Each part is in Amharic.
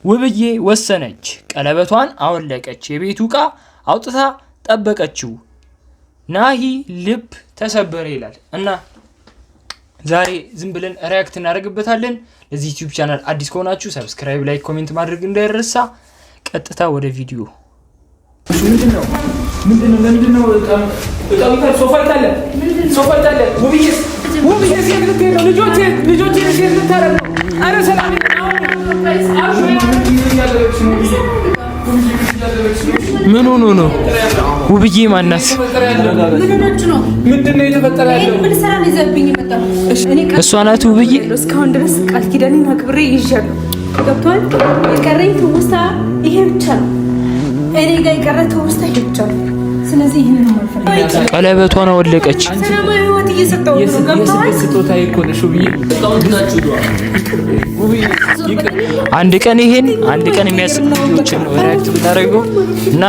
ውብዬ ወሰነች። ቀለበቷን አወለቀች። የቤቱ ዕቃ አውጥታ ጠበቀችው። ናሂ ልብ ተሰበረ ይላል እና ዛሬ ዝም ብለን ሪያክት እናደርግበታለን። ለዚህ ዩቲዩብ ቻናል አዲስ ከሆናችሁ ሰብስክራይብ፣ ላይክ፣ ኮሜንት ማድረግ እንዳይረሳ። ቀጥታ ወደ ቪዲዮ። ምንድነው ሶፋ ይታለ ውብዬ ሴት ልትሄድ ነው። ልጆቼ ሴት ልታረግ ነው። አረ ሰላም ምን ሆኖ ነው? ውብዬ ማናት? ምንድነው የተፈጠረ ያለው? እሷ ናት ውብዬ። እስካሁን ድረስ ቃል ኪዳኔን አክብሬ ይዣለሁ። ገብቶሃል? የቀረኝ ትውስታ ይሄ ብቻ ነው። እኔ ጋር የቀረ ትውስታ ይሄ ብቻ ነው። ስለዚህ ይሄን ነው ማለት። ቀለበቷን አወለቀች። ሰላማዊ ህይወት እየሰጠው ነው። ገብቶሃል? ስጦታ ይኮነሽ ውብዬ። አንድ ቀን ይሄን አንድ ቀን የሚያስቅ ቪዲዮችን ነው ሪያክት ብናደርገው እና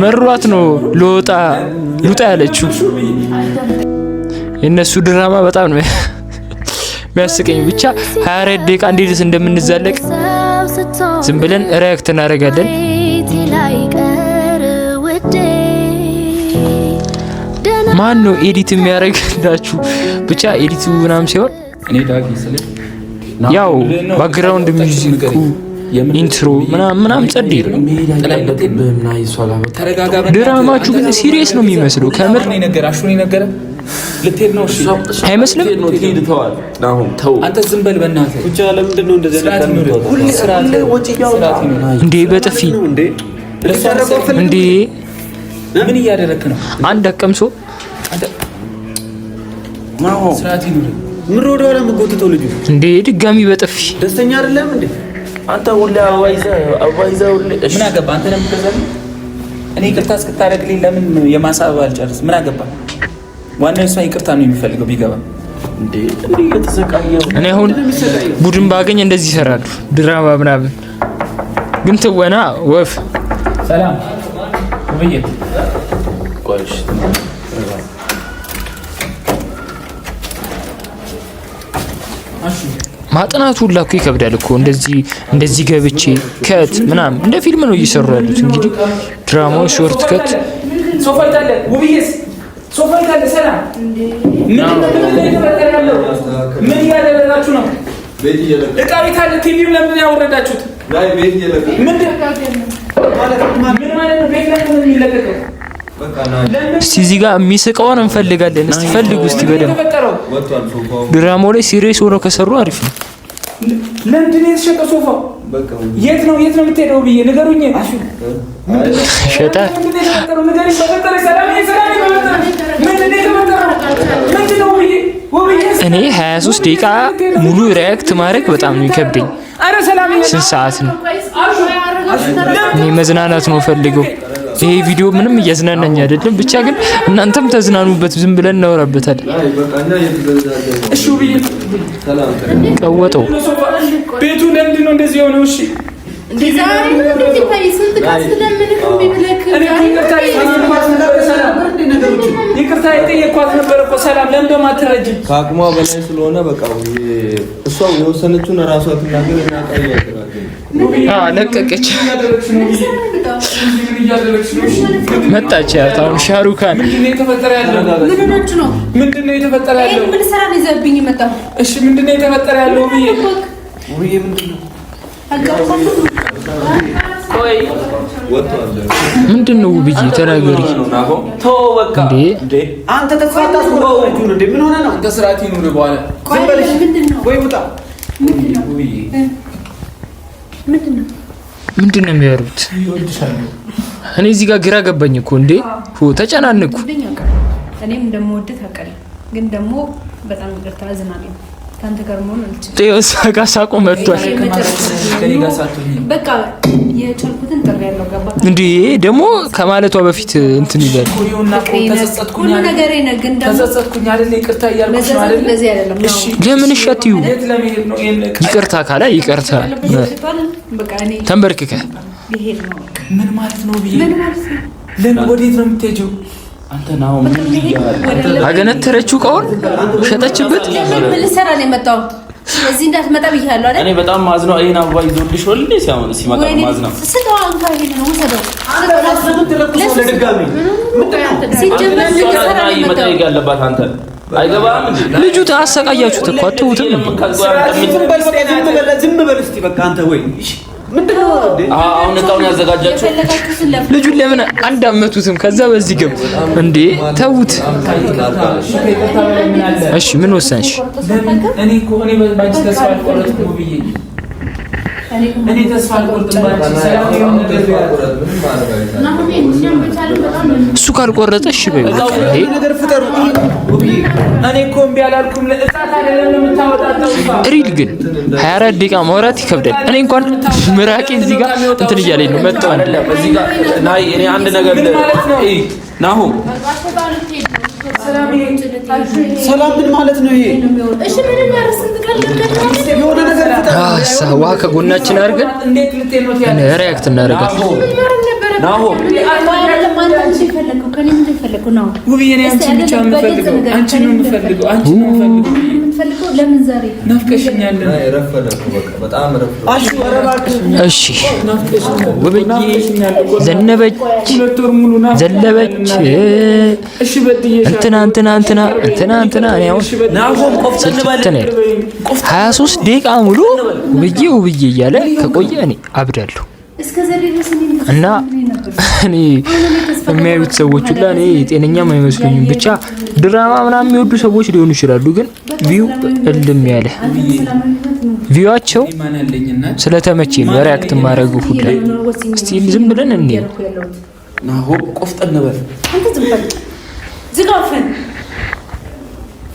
መሯት ነው ልውጣ ያለችው። የእነሱ ድራማ በጣም ነው የሚያስቀኝ። ብቻ 24 ደቂቃ እንዴት እንደምንዛለቅ ዝም ብለን ሪያክት እናደርጋለን። ማን ነው ኤዲት የሚያደርግላችሁ? ብቻ ኤዲቱ ምናምን ሲሆን እኔ ዳጊ ስለ ያው ባክግራውንድ ሚውዚኩ ኢንትሮ ምናምን ጸዴ ነው። ድራማችሁ ግን ሲሪየስ ነው የሚመስለው። ከምር ልትሄድ ነው? እሺ አይመስልም? አንተ ዝም በል በእናትህ። ብቻ ለምንድን ነው እንደዚህ ነገር? ሁሉ ስራ እንዴ በጥፊ እንዴ ምን እያደረክ ነው? አንድ አቀምሶ ስራት ይኑር። ምን ወደ ኋላ የምትጎትተው ልጅ እንዴ ድጋሚ በጥፊ ደስተኛ አይደለም እንዴ? አንተ ሁላ አዋይዛ ምን አገባ? አንተ ለምን ከዛኝ እኔ ይቅርታ እስክታደርግልኝ ለምን የማሳብ አልጨርስ? ምን አገባ? ዋናው እሷ ይቅርታ ነው የሚፈልገው ቢገባ እንዴ እየተሰቃየው። እኔ አሁን ቡድን ባገኝ እንደዚህ ይሰራሉ ድራማ ምናምን። ግን ትወና ወፍ ሰላም ውብዬ ቆይሽ ማጥናቱ ሁላ እኮ ይከብዳል እኮ እንደዚህ ገብቼ ከት ምናምን እንደ ፊልም ነው እየሰሩ ያሉት። እንግዲህ ድራማው ሾርት ከት ሶፋ ይታለ ውብዬስ ሶፋ ይታለ ሰላም ምን እያደረጋችሁ ነው? ቤት እየለቀ እቃ ይታለ ቲቪም ለምን ያወረዳችሁት? ላይ ቤት እየለቀ ምን ማለት ነው? ቤት ላይ ምን ይለቀቀው? እስቲ እዚህ ጋር የሚስቀውን እንፈልጋለን። እስቲ ፈልጉ እስቲ በደንብ ድራማው ላይ ሲሪየስ ሆኖ ከሰሩ አሪፍ ነው። ለምንድን ነው የተሸጠው ሶፋው? የት ነው የምትሄደው ብዬ ንገሩኝ። ሸጠ እኔ 23 ደቂቃ ሙሉ ሪያክት ማድረግ በጣም ነው የሚከብደኝ። ስንት ሰዓት ነው? እኔ መዝናናት ነው ፈልገው። ይሄ ቪዲዮ ምንም እያዝናናኝ አይደለም። ብቻ ግን እናንተም ተዝናኑበት። ዝም ብለን እናወራበታለን። እሺ ውብዬ ቀወጠው ቤቱ ለምንድን ነው እንደዚህ የሆነው? እሺ ይቅርታ የጠየኳት ነበር እኮ ሰላም። ለምን ደግሞ አትረጂም? ከአቅሟ በላይ ስለሆነ በቃ እሷ የወሰነችውን እራሷ ትናገር እና ለቀቀች። መጣች ያታውን ሻሩካን ምንድነው የተፈጠረ ያለው? ምንድነው የተፈጠረ ያለው? ምን ሰራ ነው ይዘብኝ መጣው? እሺ ምንድነው የተፈጠረ ያለው? ውብዬ ምንድነው ቆይ ምንድነው? ውብዬ ተናገሪ። ተው በቃ እንዴ አንተ ተፋታስ ነው እንዴ? ምን ሆነ ነው? አንተ ስርዓት ይኑር። በኋላ ዝም በልሽ ወይ ውጣ። ምንድነው የሚያወሩት? እኔ እዚህ ጋር ግራ ገባኝ እኮ እንዴ ተጨናነኩ። እኔም እንደምወድህ ታውቃለህ፣ ግን ደግሞ በጣም ይቅርታ አዝናለሁ። ካንተ ጋር መሆን አልችልም። ጤውስ ጋሳቆ መጥቷል። በቃ የቻልኩትን ጥሪ ያለው ገባ እንዴ ደግሞ ከማለቷ በፊት እንትን ይላል። ሁሉ ነገር ግን ደግሞ ተጸጸትኩኝ አይደል? ይቅርታ እያልኩሽ ነው አይደል? እሺ ለምን እሸትዩ ይቅርታ ካለ ይቅርታ በቃ እኔ ተንበርክከ ይሄድ ነው። ምን ማለት ነው? ምን ማለት ነው? ለምን ወዴት ነው የምትሄጂው? አንተ ናው ምን ይያል አገነተረችው እቃውን ሸጠችበት። ምን ልሰራ ነው የመጣው? እዚህ እንዳትመጣ ብያለሁ አይደል? እኔ በጣም ማዝነው አይና አበባ ይዞልሽ ወልዴ ሲመጣ ማዝነው ስጠው። አንተ ይሄን ነው ወሰደው። መጠየቅ ያለባት አንተ አይገባም እንዴ? ልጁ ታሰቃያችሁት እኮ አትውትም እንዴ? ዝም በል እስቲ በቃ አንተ ወይ ምንድነው አሁን እቃውን ያዘጋጃችሁ? ልጁን ለምን አንድ አመቱትም? ከዛ በዚህ ገብ እንዴ ተውት። እሺ ምን ወሰንሽ? እኔ እኮ እኔ ባንቺ ተስፋ አልቆረጥኩም ብዬ እኔ ተስፋ አልቆርጥም ባንቺ ሰላም ይሁን ነገር እሱ ካልቆረጠ እሺ በይ ይሄ ነገር ፍጠሩ። እኔ እኮ እምቢ አላልኩም። ለእሳት አይደለም የምታወጣው ሪል ግን 24 ደቂቃ ማውራት ይከብዳል። እኔ እንኳን ምራቄ እዚህ ጋር እንትን እያለኝ ነው መጣው አይደለም እዚህ ጋር ናይ እኔ አንድ ነገር ናሁ ሰላም ምን ማለት ነው ይሄ? እሺ ምንም ያርሰን ተቀልቀል የሆነ ነገር ሰዋ ከጎናችን አድርገን እንዴት ልትሄድ ነው ታዲያ? ሪያክት እናደርጋለን። ናሁ ውብዬ እኔ አንቺን ብቻ የምፈልገው አንቺን ነው የምፈልገው አንቺን ነው የምፈልገው። ለምን ዛሬ ናፍቀሽኛል? እሺ ውብዬ ዘነበች ዘለበች እሺ በድዬሽ እንትና እኔ አሁን ናሆም ቆፍጠን ባለ 23 ደቂቃ ሙሉ ውብዬ እያለ ከቆየ እኔ አብዳለሁ። እና እኔ የሚያዩት ሰዎች ሁላ እኔ ጤነኛም አይመስሉኝም። ብቻ ድራማ ምናምን የሚወዱ ሰዎች ሊሆኑ ይችላሉ። ግን ቪው እልም ያለ ቪዋቸው ስለተመቸኝ ነው ሪያክት ማድረጉ ሁላ። እስቲ ዝም ብለን እንየው። ናሆም ቆፍጠን በል ዝጋፈን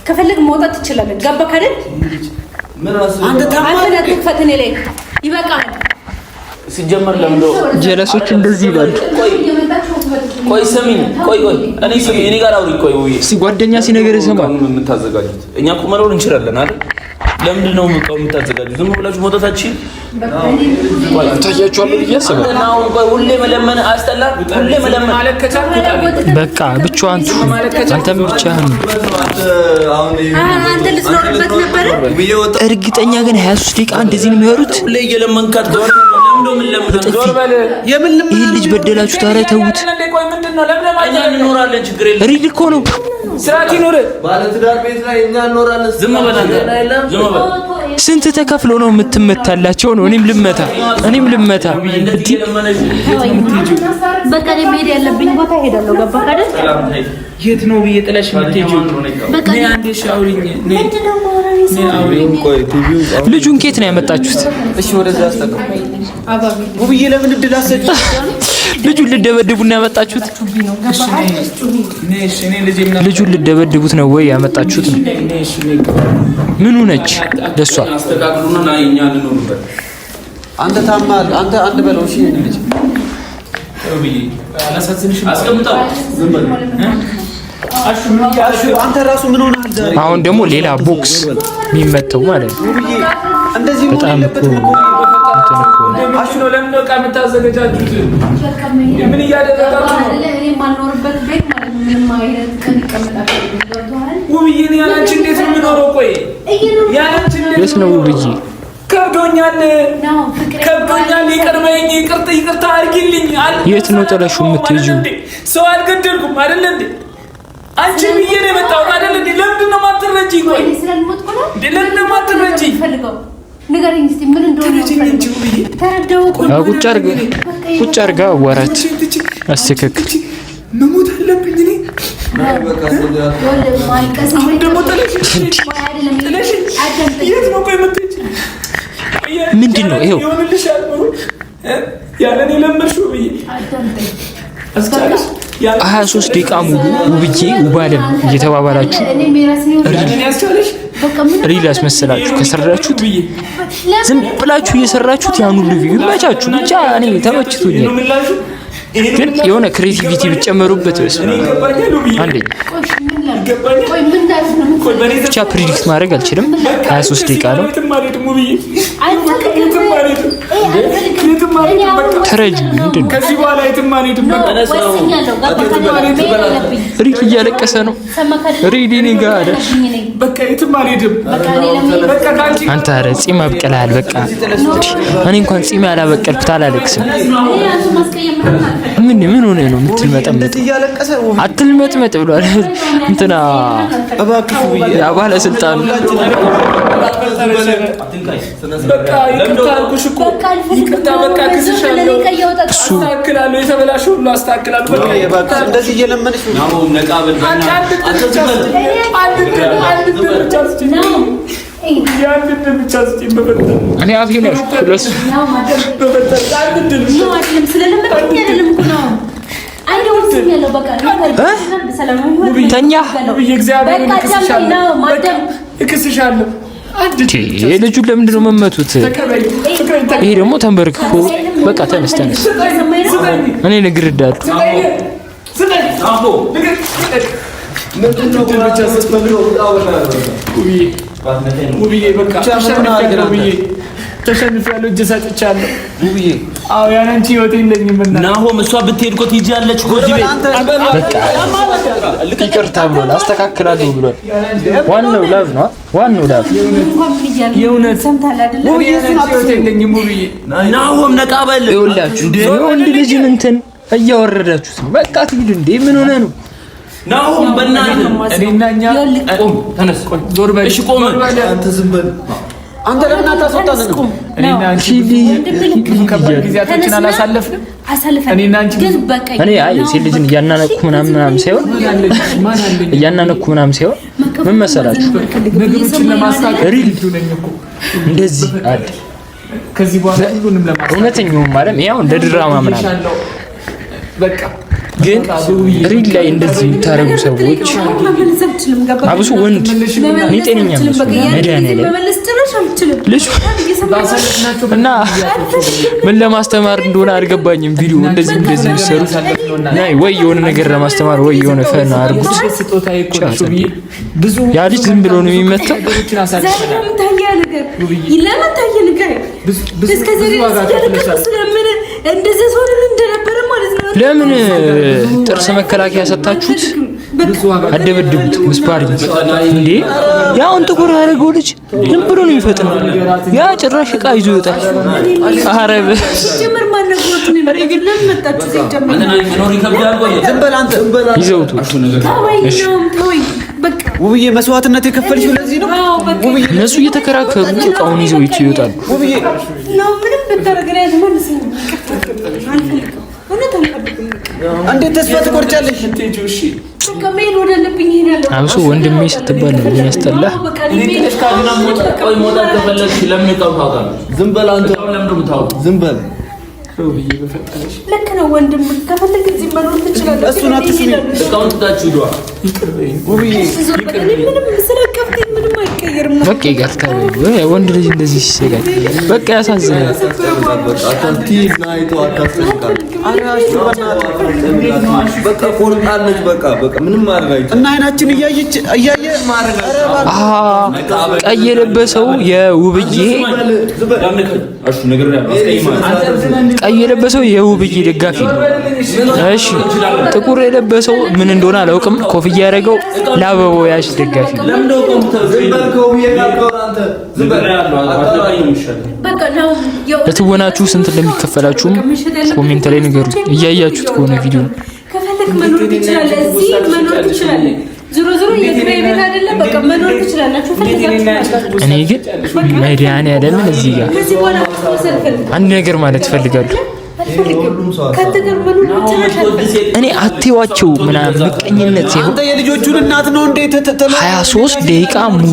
ከፈለግ መውጣት ትችላለህ። ገባህ አይደል? አንተ ታማኝ ፈተኔ ላይ ይበቃል። ሲጀመር ለምዶ ጀለሶች እንደዚህ ይላሉ። ቆይ ስሚኝ፣ ቆይ እኔ ስሚኝ፣ እኔ ጋር አውሪ። ቆይ ወይ ጓደኛ ሲነገር ይሰማል። ምን የምታዘጋጁት? እኛ እኮ መኖር እንችላለን አይደል? ለምንድን ነው የምቀው የምታዘጋጁት? ዝም ብላችሁ መውጣታችን ታያችኋለሁ ብዬ አስባለሁ። ቆይ ሁሌ መለመን አስጠላል። ሁሌ መለመን በቃ ብቻዋን አንተም ብቻህን አንተ ልትኖርበት ነበር። እርግጠኛ ግን 23 ደቂቃ እንደዚህ ነው የሚወሩት። ሁሌ እየለመንካት ይህ ልጅ በደላችሁ ታዲያ ተዉት። እኛ እንኖራለን፣ ችግር የለም። ሪል እኮ ነው። ስርዓት ይኖር። ባለትዳር ቤት ላይ እኛ እንኖራለን። ዝም በል ዝም በል። ስንት ተከፍሎ ነው የምትመታላቸው? ነው እኔም ልመታ በቃ እኔ መሄድ ያለብኝ ቦታ ሄዳለሁ። ገባህ አይደል? የት ነው ብዬ ጥለሽ የምትሄጂው? ነይ አንዴ ሻውሪኝ። ልጁን ኬት ነው ያመጣችሁት? እሺ ወደዛ አስተካክሉ። ውብዬ ለምን እድል አሰጭ? ልጁን ልደበድቡና ያመጣችሁት? ልጁን ልደበድቡት ነው ወይ ያመጣችሁት? ነው ምኑ ነች ለሷ? አስተካክሉና ና እኛ እንኖርበት። አንተ ታማል። አንተ አንድ በለው። እሺ ልጅ አስቀምጠው። ዝም በል አንተ ራሱ ምን ሆነሃል ዛሬ? አሁን ደግሞ ሌላ ቦክስ የሚመተው ማለት ነው። እንደዚህ ነው በጣም አሹ ነው። ለምን ነው ዕቃ የምታዘገጃጁት? ምን እያደረጋችሁ ነው? እኔ የማልኖርበት ቤት ማለት ነው። ምንም አይነት ቀን ይቀመጣል። ውብዬ ያለ አንቺ እንዴት ነው የምኖረው? ቆይ ያለ አንቺ እንዴት ነው ውብዬ? ከብዶኛል። ይቅር በይኝ፣ ይቅርታ አድርጊልኝ። የት ነው ጥለሽው የምትሄጂው? ሰው አልገደልኩም አይደል እንዴ? አንቺ ብዬ ነው የመጣሁት አይደል እንዴ? ለምንድን ነው የማትረጂኝ? ቆይ ለምንድን ነው የማትረጂኝ? ንገረኝ እስቲ ምን እንደሆነ ተረዳው እኮ ቁጭ አድርጋ አዋራት። አስተካክል። መሞት አለብኝ እኔ። አሁን ደግሞ ጥለሽ የት ነው ቆይ የምትሄጂው? ምንድን ነው ይኸው ያለ እኔ ለመድሽው ብዬ 23 ደቂቃ ሙሉ ውብዬ ውባለም እየተባባላችሁ ሪል ያስመሰላችሁ ከሰራችሁት ዝም ብላችሁ እየሰራችሁት ያን ሁሉ ቪው ይመቻችሁ። ብቻ እኔ ተመችቶኛል። ግን የሆነ ክሬቲቪቲ ብትጨመሩበት አንደኛ ብቻ ፕሪዲክት ማድረግ አልችልም። 23 ደቂቃ ነው። ተረጁ ምንድን ነው? ከዚህ በኋላ የትም አልሄድም። ሪክ እያለቀሰ ነው። ሪዲ እኔ ጋር አለ። በቃ የትም አልሄድም። አንተ ኧረ ጺም አብቅልሃል። በቃ እኔ እንኳን ጺም ያላበቀልኩት አላለቅስም። ምን ሆነ ነው የምትልመጠመጥ? አትልመጥመጥ ብሏል እንትና ያ ባለስልጣኑ። እኔ አፍዬን ያልኩት ለእሱ ተኛ ልጁን ለምንድን ነው መመቱት? ይሄ ደግሞ ተንበርክኮ በቃ ተነስ እኔ ነግሬሃለሁ። ተሸንፊያለሁ። እጅ ሰጥቻለሁ። አዎ ያንቺ ህይወት የለኝም እና ናሆም እሷ ብትሄድ እኮ ትሄጃለች እኮ እዚህ ቤት። በቃ ይቅርታ ብሏል፣ አስተካክላለሁ ብሏል። ዋናው ላብ ነው። ዋናው ላብ የእውነት ህይወት የለኝም። ውብዬ ናሆም ነቃ በል። ይኸውላችሁ የወንድ ልጅ እንትን እያወረዳችሁት ነው። በቃ ትሂድ እንዴ! ምን ሆነ ነው ናሆም? በእናትህ እኔና እኛ ቆም፣ ተነስ፣ ቆይ፣ ዞር በል። እሺ ቆም አንተ፣ ዝም በል አንተ። ለምን አታስወጣንም? እኔና አንቺ ከባድ ጊዜያቶችን አላሳለፍንም? እኔና አንቺ እኔ አይ ሴት ልጅን እያናነኩ ምናምን ሳይሆን ምን መሰላችሁ ነገሮችን ለማስተካከል እንደዚህ አይደል? ከዚህ በኋላ ሁሉንም ለማስተካከል እውነተኛው ማለት ያው እንደ ድራማ ምናምን በቃ ግን ሪል ላይ እንደዚህ የምታረጉ ሰዎች አብሶ ወንድ እኔ ጤነኛ መድኃኒዓለም ልጅ እና ምን ለማስተማር እንደሆነ አልገባኝም። ቪዲዮ እንደዚህ የሚሰሩት ናይ ወይ የሆነ ነገር ለማስተማር ወይ የሆነ ፈን አድርጉት። ያ ልጅ ዝም ብሎ ነው የሚመታው። ለምን ጥርስ መከላከያ ሰጣችሁት? አደበድቡት። ምስባር እንዴ! ያውን ጥቁር ያደረገው ልጅ ዝም ብሎ ነው የሚፈጥነው። ያ ጭራሽ ዕቃ ይዞ ይወጣል። አረብ ይዘውቱ። ውብዬ መስዋዕትነት የከፈልሽው ለዚህ ነው። እነሱ እየተከራከሩ ዕቃውን ይዘው ይወጣሉ። እንዴት ተስፋ ትቆርጫለሽ? አብሶ ወንድሜ ስትባል ነው የሚያስጠላ። ዝም በል ልክ ነው ወንድም፣ ከፈለግ እዚህ መኖር ትችላለህ። እሱን አትስሚ። በቃ ይቀርታል። ወንድ ልጅ እንደዚህ ሲሰጋል በቃ ያሳዝናል። በቃ ቆርጣለች። በቃ ምንም ማድረግ እና አይናችን እያየ ቀይ የለበሰው የውብዬ ቀይ የለበሰው የውብዬ ደጋፊ ነው። እሺ ጥቁር የለበሰው ምን እንደሆነ አላውቅም። ኮፍያ ያደረገው ለአበባው ያሽ ደጋፊ ነው። ለትወናችሁ ስንት እንደሚከፈላችሁም ኮሜንት ላይ ንገሩ። እያያችሁት ከሆነ ቪዲዮ ከፈለክ መኖር ትችላለህ፣ እዚህ መኖር ትችላለህ። ዞሮ የኪራይ ቤት አይደለም፣ በቃ መኖር ትችላላችሁ። እኔ ግን መድኃኒዓለምን እዚህ ጋር አንድ ነገር ማለት እፈልጋለሁ። እኔ አትዋቸው ምናምን ምቀኝነት ሲሆን አንተ የልጆቹን እናት ነው እንዴ? 23 ደቂቃ ሙሉ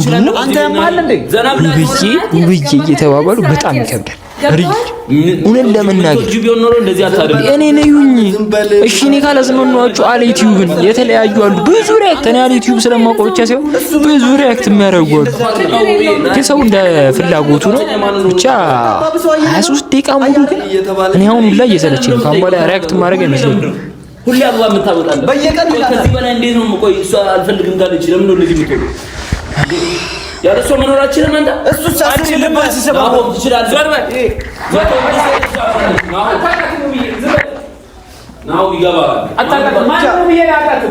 ውብዬ እየተባባሉ በጣም ይከብዳል። እውነት ለመናገር እኔ ነዩኝ። እሺ እኔ ካላዝመኗችሁ አለ ዩቲዩብን የተለያዩ አሉ ብዙ ሪያክት እኔ አለ ዩቲዩብ ስለማውቀው ብቻ ሳይሆን ብዙ ሪያክት የሚያደርጉ አሉ። ግን ሰው እንደ ፍላጎቱ ነው። ብቻ 23 ደቂቃ ሙሉ ግን እኔ አሁን ሁላ እየሰለቸኝ ነው። ካሁን በኋላ ሪያክት ማድረግ አይመስለኝም። ሁሌ አበባ የምታወጣለህ በየቀኑ ከዚህ በላይ እንዴት ነው? ቆይ እሷ አልፈልግም ካለች ለምን ነው እንደዚህ የምትሆነው? ያለ እሷ መኖራችንን አንተ እሱ ሳስብ ልባስ ይሰባው ይችላል። ናው ይገባል። አታውቃትም። ማን ነው ብዬ አውቃት